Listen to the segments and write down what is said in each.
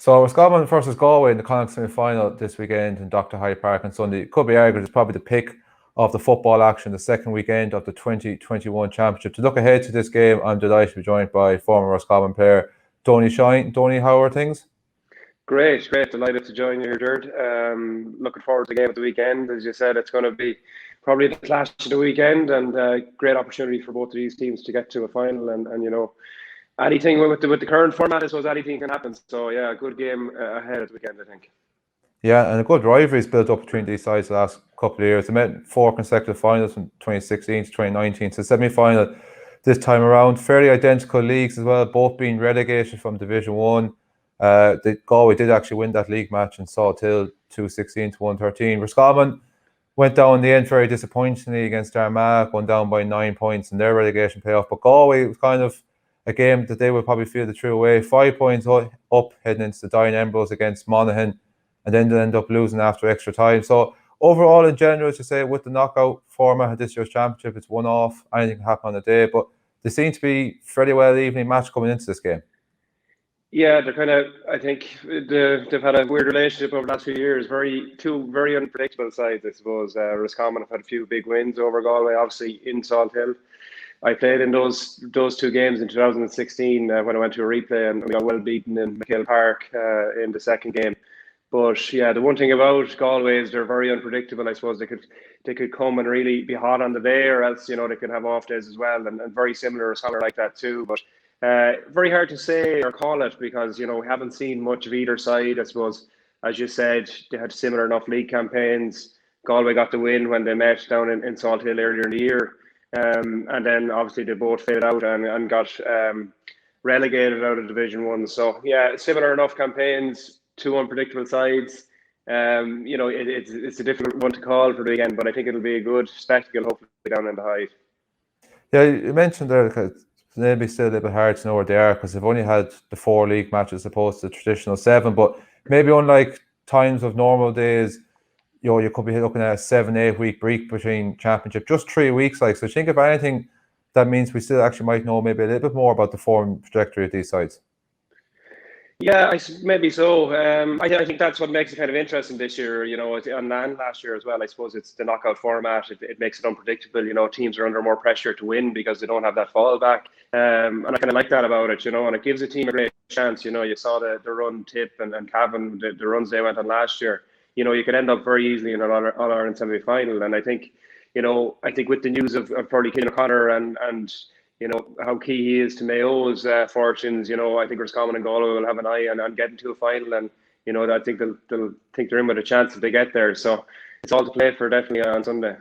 So Roscommon versus Galway in the Connacht semi-final this weekend in Dr. Hyde Park on Sunday. It could be argued it's probably the pick of the football action, the second weekend of the 2021 championship. To look ahead to this game, I'm delighted to be joined by former Roscommon player Donie Shine. Donie, how are things? Great. Delighted to join you here, Jared. Looking forward to the game at the weekend. As you said, it's going to be probably the clash of the weekend, and great opportunity for both of these teams to get to a final. And anything with the current format, I suppose anything can happen. So yeah, a good game ahead at the weekend, I think. Yeah, and a good rivalry's built up between these sides the last couple of years. They met 4 consecutive finals from 2016 to 2019. So semi-final this time around. Fairly identical leagues as well, both being relegated from Division 1. Galway did actually win that league match in Salt Hill 216 to 113. Roscommon went down in the end very disappointingly against Armagh, won down by 9 points in their relegation playoff. But Galway was kind of a game that they would probably feel the true way. 5 points up heading into the dying embers against Monaghan, and then they end up losing after extra time. So overall, in general, as you say, with the knockout format of this year's championship, it's one off. Anything can happen on the day, but they seem to be fairly well evenly matched coming into this game. Yeah, they're kind of. I think they've had a weird relationship over the last few years. Two very unpredictable sides, I suppose. Roscommon have had a few big wins over Galway, obviously in Salt Hill. I played in those two games in 2016 when I went to a replay, and we got well beaten in McHale Park in the second game. But yeah, the one thing about Galway is they're very unpredictable. I suppose they could come and really be hot on the day, or else they could have off days as well, and very similar as like that too. But very hard to say or call it because we haven't seen much of either side. I suppose, as you said, they had similar enough league campaigns. Galway got the win when they met down in Salt Hill earlier in the year. And then obviously they both faded out and got relegated out of Division 1. So yeah, similar enough campaigns, two unpredictable sides. It's a difficult one to call for the weekend, but I think it'll be a good spectacle, hopefully down in the Hyde. Yeah, you mentioned there it's maybe still a little bit hard to know where they are because they've only had the 4 league matches as opposed to the traditional 7. But maybe unlike times of normal days, you could be looking at a 7-8 week break between championship, just 3 weeks. So think of anything that means we still actually might know maybe a little bit more about the form trajectory of these sides. Yeah, maybe so. I think that's what makes it kind of interesting this year, and last year as well. I suppose it's the knockout format. It makes it unpredictable. Teams are under more pressure to win because they don't have that fallback. And I kind of like that about it, and it gives a team a great chance. You saw the run Tip and Cavan, the runs they went on last year. You could end up very easily in an All-Ireland semi-final. And I think with the news of probably Cian O'Connor and how key he is to Mayo's fortunes. I think Roscommon and Galway will have an eye on getting to a final, and I think they'll think they're in with a chance if they get there. So it's all to play for definitely on Sunday.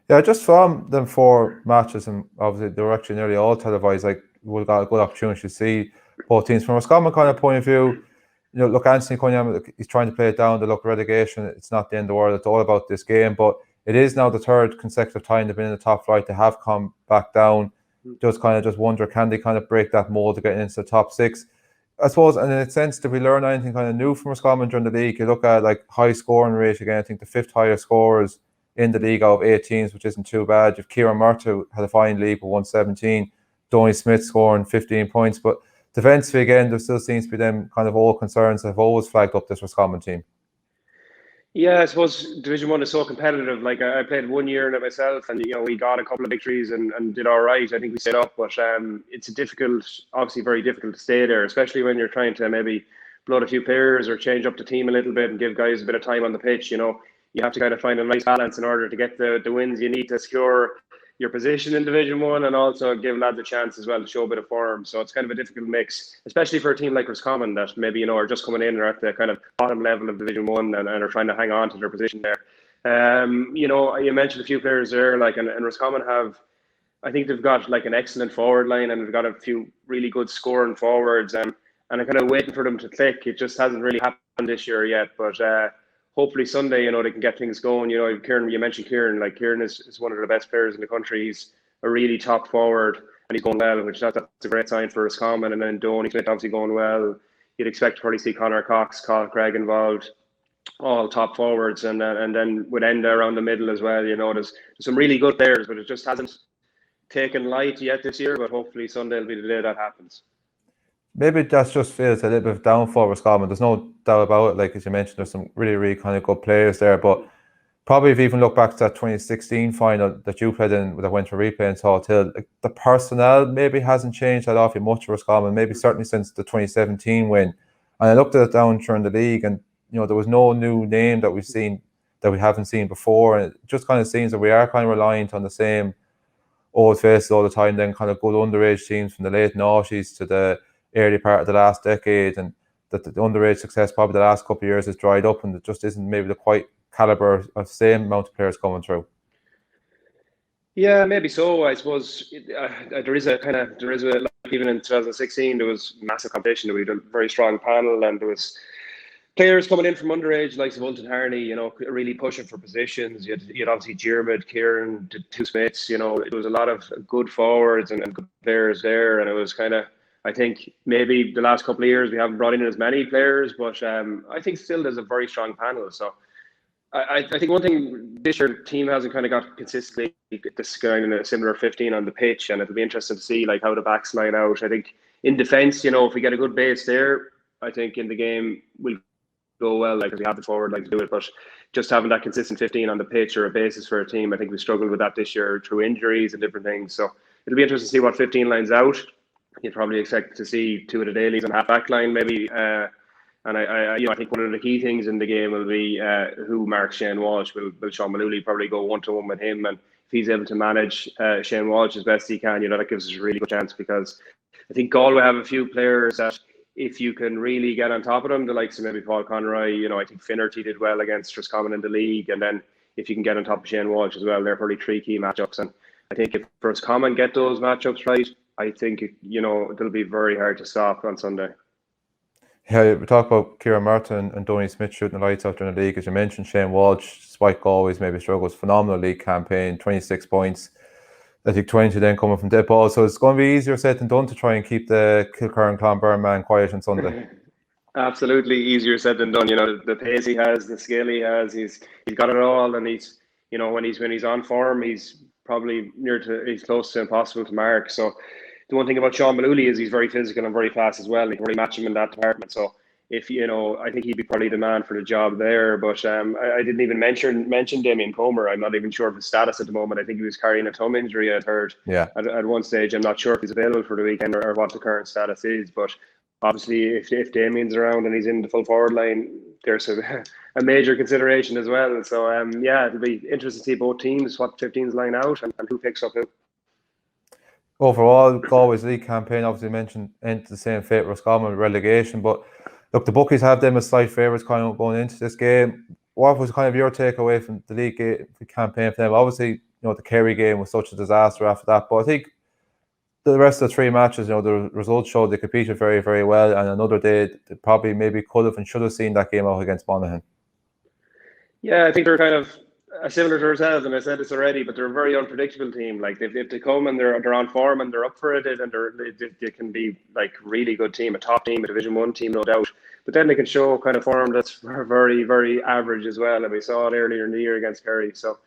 Yeah, just from them 4 matches, and obviously they were actually nearly all televised. We've got a good opportunity to see both teams from a Roscommon kind of point of view. Look, Anthony Cunningham, he's trying to play it down. The relegation, it's not the end of the world. It's all about this game, but it is now the 3rd consecutive time they've been in the top flight. They have come back down. Just wonder, can they kind of break that mold to get into the top 6? I suppose, and in a sense, did we learn anything kind of new from Roscommon during the league? You look at high scoring rate again. I think the 5th highest scorers in the league out of 8 teams, which isn't too bad. You've Kieran Murtagh had a fine league with 117. Donie Smith scoring 15 points, but defensively again, there still seems to be them kind of old concerns that have always flagged up this Roscommon team. Yeah, I suppose Division 1 is so competitive. I played 1 year in it myself, and we got a couple of victories and did all right. I think we stayed up, but it's obviously very difficult to stay there, especially when you're trying to maybe blood a few players or change up the team a little bit and give guys a bit of time on the pitch. You have to kind of find a nice balance in order to get the wins you need to secure your position in Division 1 and also give lads a chance as well to show a bit of form. So it's kind of a difficult mix, especially for a team like Roscommon that maybe, are just coming in or at the kind of bottom level of Division 1 and are trying to hang on to their position there. You mentioned a few players there, and Roscommon I think they've got an excellent forward line and they've got a few really good scoring forwards. And I'm kind of waiting for them to click. It just hasn't really happened this year yet, but hopefully Sunday, they can get things going. Kieran, you mentioned Kieran. Kieran is one of the best players in the country. He's a really top forward and he's going well, which that's a great sign for Roscommon. And then Donie Smith obviously going well. You'd expect to probably see Conor Cox, Carl Craig involved, all top forwards, and then with Enda around the middle as well. There's some really good players, but it just hasn't taken light yet this year. But hopefully Sunday will be the day that happens. maybe that's just feels a little bit of downfall for Roscommon. There's no doubt about it. Like as you mentioned, there's some really, really kind of good players there. But probably if you even look back to that 2016 final that you played in that went to replay in Salt Hill, like the personnel maybe hasn't changed that awfully much for Roscommon, maybe certainly since the 2017 win. And I looked at it down during the league, and there was no new name that we've seen that we haven't seen before. And it just kind of seems that we are kind of reliant on the same old faces all the time, then kind of good underage teams from the late noughties to the early part of the last decade, and that the underage success probably the last couple of years has dried up, and it just isn't maybe the quite caliber of same amount of players coming through. Yeah, maybe so. I suppose there is like even in 2016 there was massive competition. We had a very strong panel, and there was players coming in from underage, like Ulton Harney, really pushing for positions. You had obviously Jermid, Kieran, the two Smiths. There was a lot of good forwards and good players there, and it was kind of. I think maybe the last couple of years we haven't brought in as many players, but I think still there's a very strong panel. So I think one thing this year the team hasn't kind of got consistently this kind of a similar 15 on the pitch, and it'll be interesting to see like how the backs line out. I think in defence, if we get a good base there, I think in the game we'll go well, like we have the forward like to do it. But just having that consistent 15 on the pitch or a basis for a team, I think we struggled with that this year through injuries and different things. So it'll be interesting to see what 15 lines out. You'd probably expect to see two of the dailies on half back line maybe. And I think one of the key things in the game will be who marks Shane Walsh. Will Sean Malooly probably go 1-to-1 with him, and if he's able to manage Shane Walsh as best he can, that gives us a really good chance, because I think Galway have a few players that if you can really get on top of them, the likes of maybe Paul Conroy, I think Finnerty did well against Roscommon in the league, and then if you can get on top of Shane Walsh as well, they're probably three key matchups. And I think if Roscommon get those matchups right, I think it'll be very hard to stop on Sunday. Yeah, we talk about Kieran Merton and Donie Smith shooting the lights out during the league. As you mentioned, Shane Walsh, despite Galway's maybe struggles, phenomenal league campaign, 26 points. I think 20 then coming from dead ball. So it's going to be easier said than done to try and keep the Kilkerran Clonberne man quiet on Sunday. Absolutely easier said than done. The pace he has, the skill he has, he's got it all, and he's when he's on form, he's probably he's close to impossible to mark. So the one thing about Sean Malooly is he's very physical and very fast as well. You can really match him in that department. So if I think he'd be probably the man for the job there. But I didn't even mention Damien Comer. I'm not even sure of his status at the moment. I think he was carrying a thumb injury, I'd heard. Yeah. At one stage, I'm not sure if he's available for the weekend or what the current status is. But obviously, if Damien's around and he's in the full forward line, there's a major consideration as well. So it'll be interesting to see both teams, what 15s line out and who picks up who. Overall, Galway's league campaign obviously mentioned into the same fate Roscommon relegation, but look, the bookies have them as slight favourites kind of going into this game. What was kind of your takeaway from the league campaign for them? Obviously, the Kerry game was such a disaster after that, but I think the rest of the three matches, the results showed they competed very, very well, and another day they probably maybe could have and should have seen that game out against Monaghan. Yeah, I think they're kind of similar to ourselves, and I said this already, but they're a very unpredictable team. Like if they come and they're on form and they're up for it, and they can be like really good team, a top team, a Division 1 team, no doubt. But then they can show kind of form that's very, very average as well, and we saw it earlier in the year against Kerry. So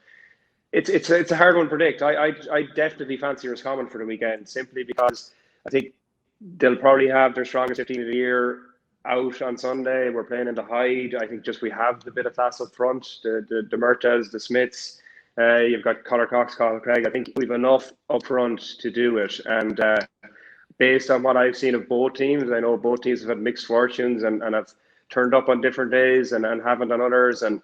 it's a hard one to predict. I definitely fancy Roscommon for the weekend, simply because I think they'll probably have their strongest 15 of the year out on Sunday. We're playing in the Hyde. I think just we have the bit of class up front, the Murtas, the Smiths. You've got Conor Cox, Colin Craig. I think we've enough up front to do it. And based on what I've seen of both teams, I know both teams have had mixed fortunes and have turned up on different days and haven't on others. And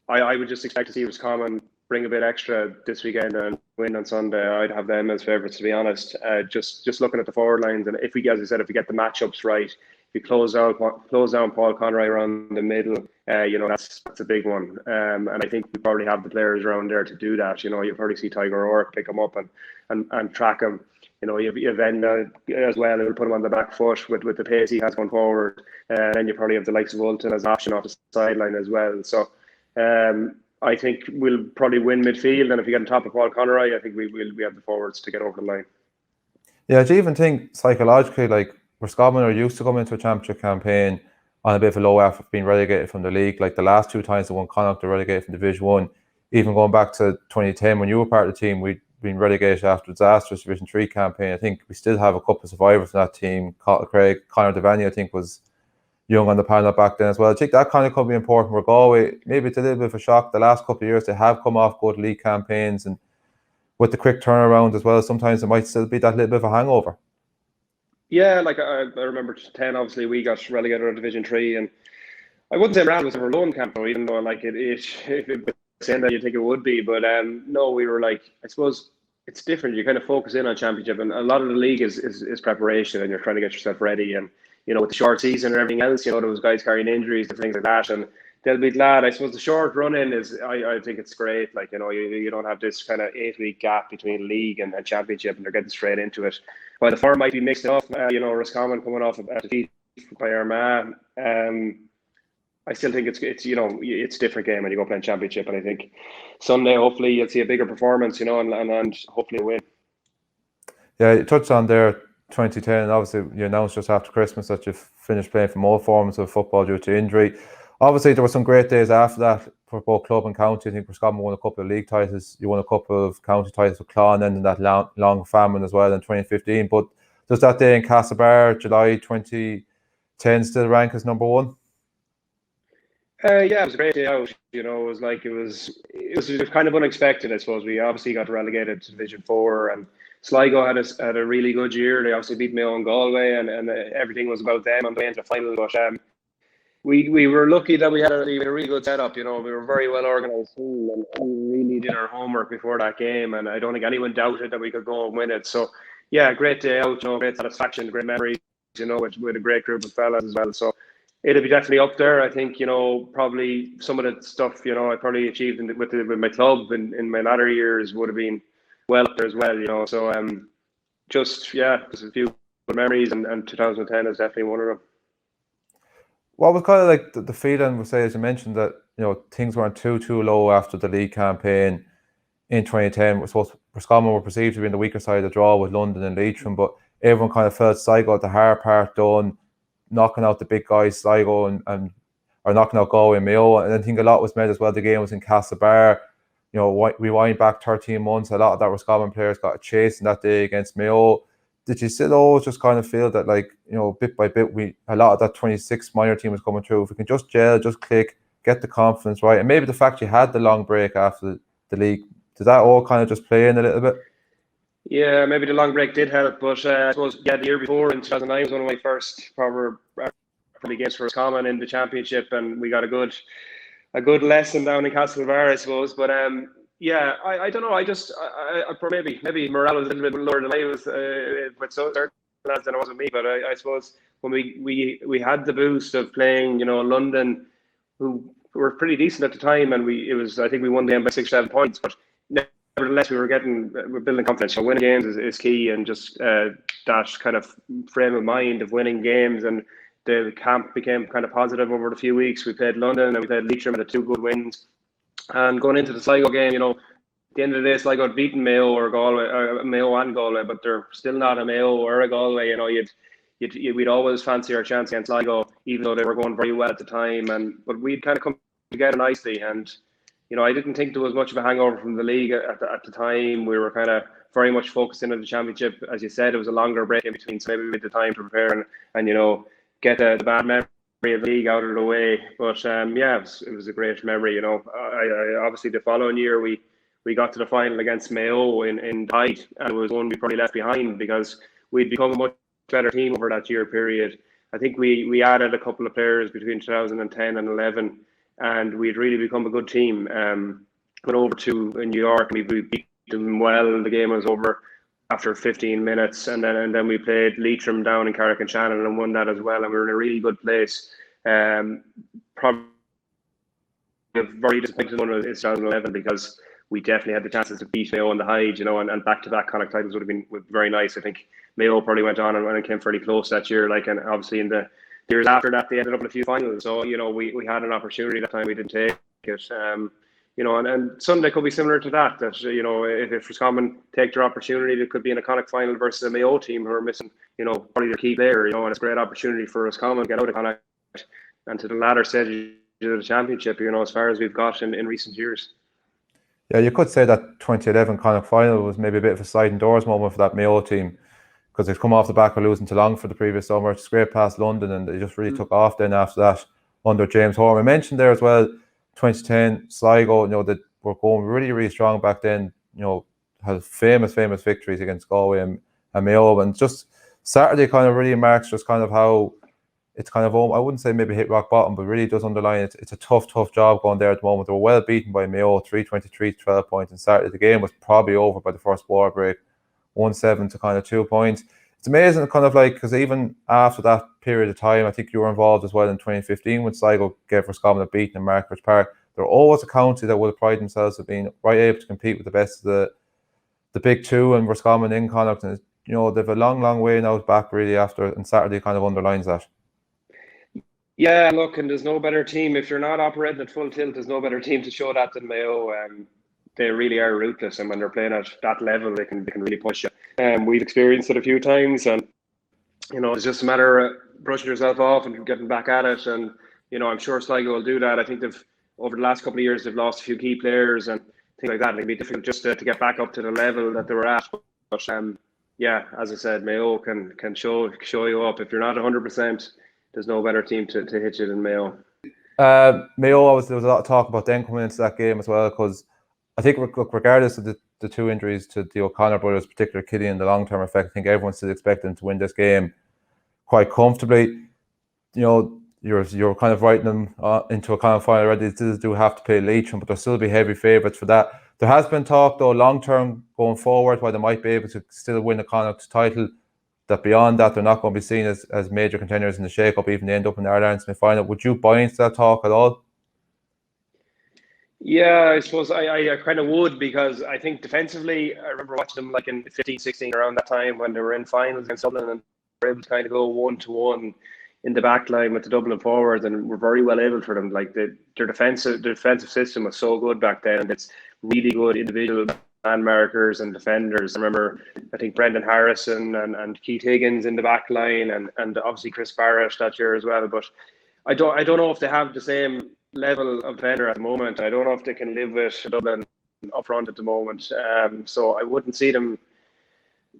I would just expect to see Roscommon bring a bit extra this weekend and win on Sunday. I'd have them as favourites, to be honest. Just looking at the forward lines, and if we get the matchups right, if you close down Paul Conroy around the middle, that's a big one. And I think we probably have the players around there to do that. You'll probably see Tiger O'Rourke pick him up and track him. You have Enda as well, who will put him on the back foot with the pace he has going forward. And then you probably have the likes of Ulton as an option off the sideline as well. So I think we'll probably win midfield, and if we get on top of Paul Conroy, I think we have the forwards to get over the line. Yeah, do you even think psychologically, like Roscommon are used to coming into a championship campaign on a bit of a low after being relegated from the league? Like the last two times they won Connacht, they relegated from Division 1. Even going back to 2010 when you were part of the team, we been relegated after a disastrous Division 3 campaign. I think we still have a couple of survivors in that team. Craig, Conor Devaney, I think, was young on the panel back then as well. I think that kind of could be important for Galway. Maybe it's a little bit of a shock. The last couple of years, they have come off good league campaigns, and with the quick turnaround as well, sometimes it might still be that little bit of a hangover. Yeah, like I remember 10, obviously we got relegated out of Division 3, and I wouldn't say morale was ever low in camp, though, even though like it if it was saying that you think it would be, but no, we were like, I suppose it's different. You kind of focus in on championship, and a lot of the league is preparation, and you're trying to get yourself ready, and with the short season and everything else, there was guys carrying injuries and things like that, and they'll be glad. I suppose the short run in is, I think it's great. Like, you don't have this kind of 8-week gap between league and championship, and they're getting straight into it. While the form might be mixed up, Roscommon coming off a defeat by Armagh, I still think it's a different game when you go playing championship, and I think Sunday hopefully you'll see a bigger performance, and hopefully a win. Yeah, you touched on there 2010. Obviously, you announced just after Christmas that you've finished playing from all forms of football due to injury. Obviously, there were some great days after that for both club and county. I think Roscommon won a couple of league titles. You won a couple of county titles with Clon, and that long famine as well in 2015. But does that day in Castlebar, July 2010, still rank as number one? Yeah, it was a great day out. It was kind of unexpected, I suppose. We obviously got relegated to Division 4, and Sligo had a really good year. They obviously beat Mayo and Galway, and everything was about them on the way into the final. But we were lucky that we had a really good setup. We were a very well organised team, and we really did our homework before that game. And I don't think anyone doubted that we could go and win it. So yeah, great day out. Great satisfaction, great memories. With a great group of fellas as well. So it'll be definitely up there. I think probably some of the stuff I probably achieved with my club in my latter years would have been well up there as well. So just a few good memories, and 2010 is definitely one of them. What was kind of like the feeling, we say, as you mentioned, that things weren't too low after the league campaign in 2010. I suppose Roscommon were perceived to be in the weaker side of the draw with London and Leitrim, but everyone kind of felt Sligo got the hard part done, knocking out the big guys, Sligo or knocking out Galway and Mayo. And I think a lot was made as well. The game was in Castlebar. We wind back 13 months. A lot of that Roscommon players got a chase in that day against Mayo. Did you still always just kind of feel that, like, bit by bit, a lot of that 26 minor team was coming through? If we can just gel, just click, get the confidence right, and maybe the fact you had the long break after the league, did that all kind of just play in a little bit? Yeah, maybe the long break did help, but I suppose the year before in 2009 was one of my first proper games for Roscommon in the championship, and we got a good lesson down in Castlebar, I suppose. But I don't know. I maybe morale was a little bit lower than I was with certain lads than it was with me. But I suppose when we had the boost of playing, London, who were pretty decent at the time, and I think we won the game by 6-7 points, but nevertheless, we're building confidence. So winning games is key, and just that kind of frame of mind of winning games, and the camp became kind of positive over the few weeks. We played London and we played Leitrim, had 2 good wins. And going into the Sligo game, at the end of the day, Sligo had beaten Mayo or Galway, Mayo and Galway, but they're still not a Mayo or a Galway. We'd always fancy our chance against Sligo, even though they were going very well at the time. But we'd kind of come together nicely, and I didn't think there was much of a hangover from the league at the time. We were kind of very much focused in on the championship. As you said, it was a longer break in between, so maybe we had the time to prepare and get the bad memory of the league out of the way. But it was a great memory. I obviously the following year we got to the final against Mayo in Hyde, and it was one we probably left behind because we'd become a much better team over that year period. I think we added a couple of players between 2010 and 11, and we'd really become a good team. Went over to New York, and we beat them well. The game was over after 15 minutes, and then we played Leitrim down in Carrick and Shannon and won that as well, and we were in a really good place. Probably very disappointed in 2011 because we definitely had the chances to beat Mayo on the Hyde, and back-to-back Connacht titles would have been very nice. I think Mayo probably went on and came fairly close that year, and obviously in the years after that they ended up in a few finals. So we had an opportunity that time, we didn't take it. And Sunday could be similar to that. If Roscommon take their opportunity, it could be in a Connacht final versus a Mayo team who are missing, probably their key player. And it's a great opportunity for Roscommon to get out of Connacht and to the latter stage of the championship. As far as we've got in recent years. Yeah, you could say that 2011 Connacht final was maybe a bit of a sliding doors moment for that Mayo team, because they'd come off the back of losing to Longford the previous summer, scraped past London, and they just really took off then after that under James Horn. I mentioned there as well, 2010 Sligo, that were going really, really strong back then, had famous victories against Galway and Mayo. And just Saturday kind of really marks just kind of how it's kind of, I wouldn't say maybe hit rock bottom, but really does underline it's a tough job going there at the moment. They were well beaten by Mayo, 323 to 12 points. And Saturday, the game was probably over by the first water break, 1-7 to kind of 2 points. It's amazing, kind of like, because even after that period of time, I think you were involved as well in 2015 when Sligo gave Roscommon a beating in Margaret's Park. They're always a county that would have prided themselves of being right able to compete with the best of the big two, and Roscommon in Connacht. And they've a long way now back really after, and Saturday kind of underlines that. Yeah, look, and there's no better team. If you're not operating at full tilt, there's no better team to show that than Mayo. They really are ruthless, and when they're playing at that level, they can really push you. We've experienced it a few times, and it's just a matter of brushing yourself off and getting back at it. And I'm sure Sligo will do that. I think they've over the last couple of years they've lost a few key players and things like that. It'll be difficult just to get back up to the level that they were at. But yeah, as I said, Mayo can show you up. If you're not 100%, there's no better team to hit you than Mayo. Mayo, obviously, there was a lot of talk about them coming into that game as well, because I think, regardless of the two injuries to the O'Connor brothers, particularly Kitty and the long-term effect, I think everyone's still expecting to win this game quite comfortably. You're kind of writing them into a kind of final already. They still do have to play Leitrim, but they'll still be heavy favourites for that. There has been talk, though, long-term going forward, why they might be able to still win the Connacht title, that beyond that, they're not going to be seen as major contenders in the shake-up, even they end up in the Ireland semi-final. Would you buy into that talk at all? Yeah, I suppose I kind of would, because I think defensively, I remember watching them like in 15, 16, around that time when they were in finals against Dublin, and they were able to kind of go 1-to-1 in the back line with the Dublin forwards, and were very well able for them. Like their defensive system was so good back then. It's really good individual man markers and defenders. I remember, I think Brendan Harrison and Keith Higgins in the back line, and obviously Chris Barrett that year as well. But I don't know if they have the same level of defender at the moment. I don't know if they can live with Dublin up front at the moment. So I wouldn't see them.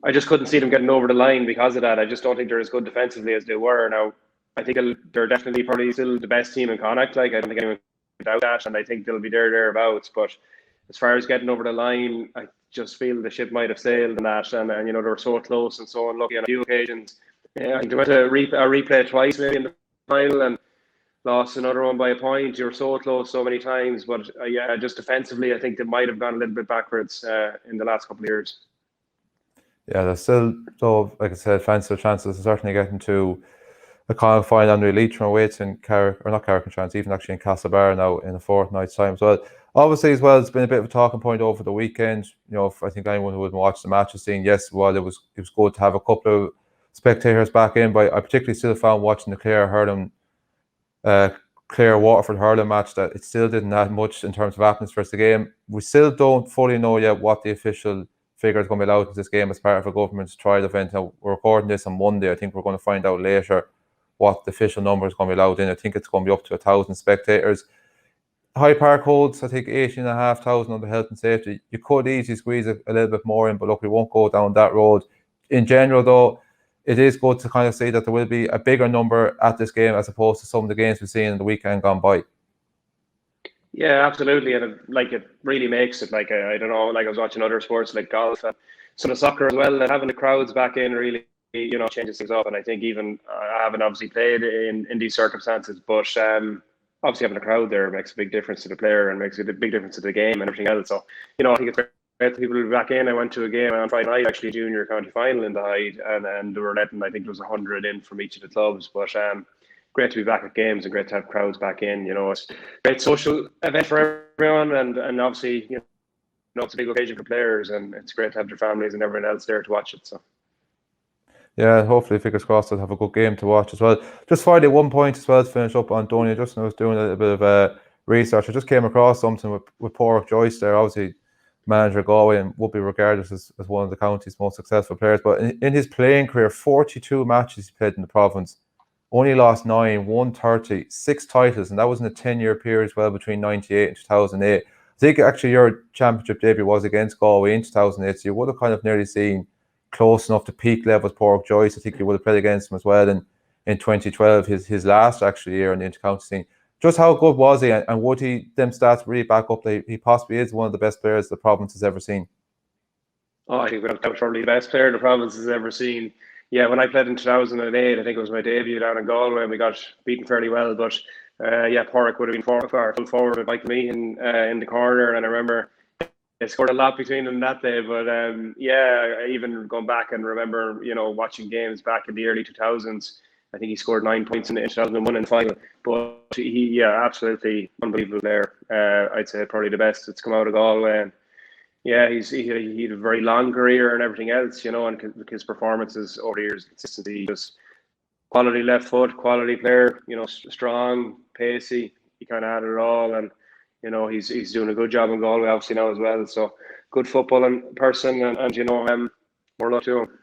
I just couldn't see them getting over the line because of that. I just don't think they're as good defensively as they were. Now, I think they're definitely probably still the best team in Connacht. Like, I don't think anyone can doubt that, and I think they'll be thereabouts. But as far as getting over the line, I just feel the ship might have sailed in that, and they were so close and so unlucky on a few occasions. Yeah, I think they went to a replay twice maybe in the final and lost another one by a point. You were so close so many times, but yeah, just defensively, I think they might have gone a little bit backwards in the last couple of years. Yeah, there's still, though, like I said, fancier chances of certainly getting to a Connacht final. And Leitrim awaits in Carrick-on-Shannon, even actually in Castlebar now in a fortnight's time. So obviously as well, it's been a bit of a talking point over the weekend. I think anyone who would watch the match has seen, yes, while it was good to have a couple of spectators back in, but I particularly still found watching the Clare Waterford hurling match that it still didn't add much in terms of atmosphere to the game. We still don't fully know yet what the official figure is going to be allowed to this game as part of a government's trial event. Now, we're recording this on Monday. I think we're going to find out later what the official number is going to be allowed in. I think it's going to be up to 1,000 spectators. High Park holds, I think, 18,500 under health and safety. You could easily squeeze a little bit more in, but look, we won't go down that road. In general, though, it is good to kind of see that there will be a bigger number at this game as opposed to some of the games we've seen in the weekend gone by. Yeah, absolutely, and it really makes it, like, I don't know, like I was watching other sports like golf and some of soccer as well, and having the crowds back in really, changes things up. And I think even I haven't obviously played in these circumstances, but obviously having a crowd there makes a big difference to the player and makes a big difference to the game and everything else. So I think it's great that people will be back in. I went to a game on Friday night, actually, junior county final in the Hyde, and they were letting, I think there was 100 in from each of the clubs, but great to be back at games and great to have crowds back in. It's a great social event for everyone, and obviously, it's a big occasion for players, and it's great to have their families and everyone else there to watch it. So, yeah, hopefully, fingers crossed, they'll have a good game to watch as well. Just finally, 1 point as well to finish up on Donie. Just when I was doing a little bit of research, I just came across something with Pádraig Joyce there, obviously manager of Galway, and would be regarded as one of the county's most successful players. But in his playing career, 42 matches he played in the province. Only lost 9, won 30, 6 titles, and that was in a 10-year period as well between 98 and 2008. I think actually your championship debut was against Galway in 2008, so you would have kind of nearly seen close enough to peak levels Pork Joyce. I think you would have played against him as well in 2012, his last actually year in the intercounty scene. Just how good was he, and would he them stats really back up that he possibly is one of the best players the province has ever seen? Oh, I think that was probably the best player the province has ever seen. Yeah, when I played in 2008, I think it was my debut down in Galway, and we got beaten fairly well. But yeah, Porrick would have been full forward with Mike me in the corner, and I remember they scored a lot between them that day. But yeah, even going back and remember, watching games back in the early 2000s, I think he scored 9 points in 2001 in the final. But yeah, absolutely unbelievable there. I'd say probably the best that's come out of Galway. And yeah, he had a very long career and everything else, and his performances over the years, consistency, just quality left foot, quality player, strong, pacey. He kind of had it all, and he's doing a good job in Galway obviously now as well. So good footballing person, and we're lucky to him.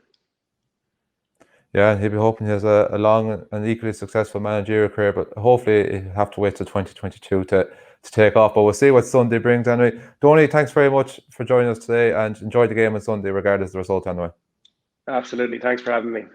Yeah, he'll be hoping he has a long and equally successful managerial career, but hopefully he'll have to wait till 2022 to take off. But we'll see what Sunday brings anyway. Donie, thanks very much for joining us today, and enjoy the game on Sunday regardless of the result anyway. Absolutely. Thanks for having me.